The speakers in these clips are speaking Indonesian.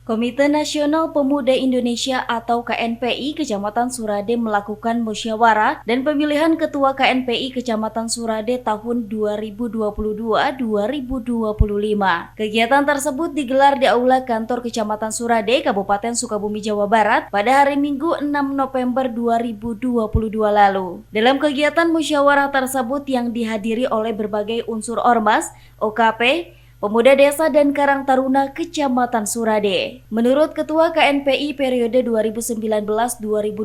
Komite Nasional Pemuda Indonesia atau KNPI Kecamatan Surade melakukan musyawarah dan pemilihan Ketua KNPI Kecamatan Surade tahun 2022-2025. Kegiatan tersebut digelar di Aula Kantor Kecamatan Surade, Kabupaten Sukabumi, Jawa Barat pada hari Minggu 6 November 2022 lalu. Dalam kegiatan musyawarah tersebut yang dihadiri oleh berbagai unsur ormas, OKP, Pemuda Desa dan Karang Taruna Kecamatan Surade. Menurut Ketua KNPI periode 2019-2022,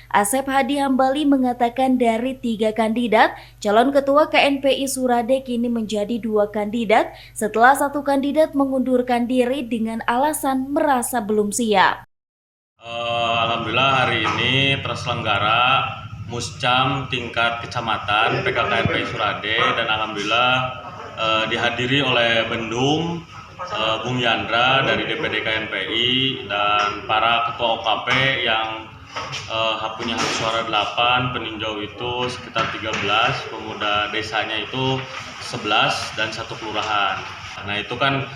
Asep Hadi Hambali mengatakan dari 3 kandidat, calon Ketua KNPI Surade kini menjadi 2 kandidat setelah 1 kandidat mengundurkan diri dengan alasan merasa belum siap. Alhamdulillah hari ini terselenggara Muscam tingkat kecamatan PKKNPI Surade dan alhamdulillah dihadiri oleh Bendum, Bung Yandra dari DPD KNPI dan para ketua OKP yang punya hak suara 8, peninjau itu sekitar 13, pemuda desanya itu 11 dan 1 kelurahan. Nah itu kan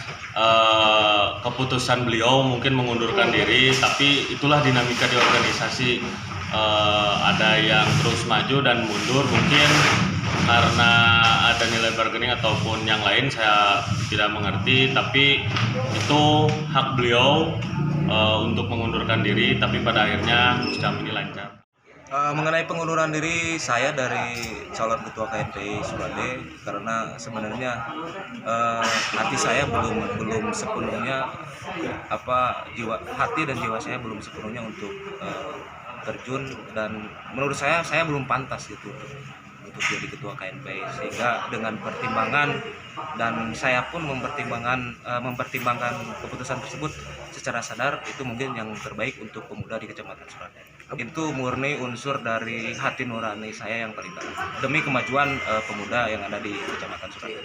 keputusan beliau mungkin mengundurkan diri, tapi itulah dinamika di organisasi. Ada yang terus maju dan mundur mungkin karena ada nilai bargaining ataupun yang lain saya tidak mengerti, tapi itu hak beliau untuk mengundurkan diri, tapi pada akhirnya Muscam ini lancar. Mengenai pengunduran diri saya dari calon ketua KNPI Surade, karena sebenarnya hati saya belum sepenuhnya hati dan jiwa saya belum sepenuhnya untuk terjun, dan menurut saya belum pantas gitu untuk jadi ketua KNPI, sehingga dengan pertimbangan dan saya pun mempertimbangkan keputusan tersebut secara sadar, itu mungkin yang terbaik untuk pemuda di Kecamatan Surade. Itu murni unsur dari hati nurani saya yang paling dalam demi kemajuan pemuda yang ada di Kecamatan Surade.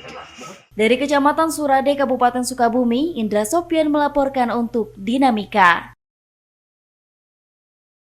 Dari Kecamatan Surade, Kabupaten Sukabumi, Indra Sopyan melaporkan untuk Dinamika.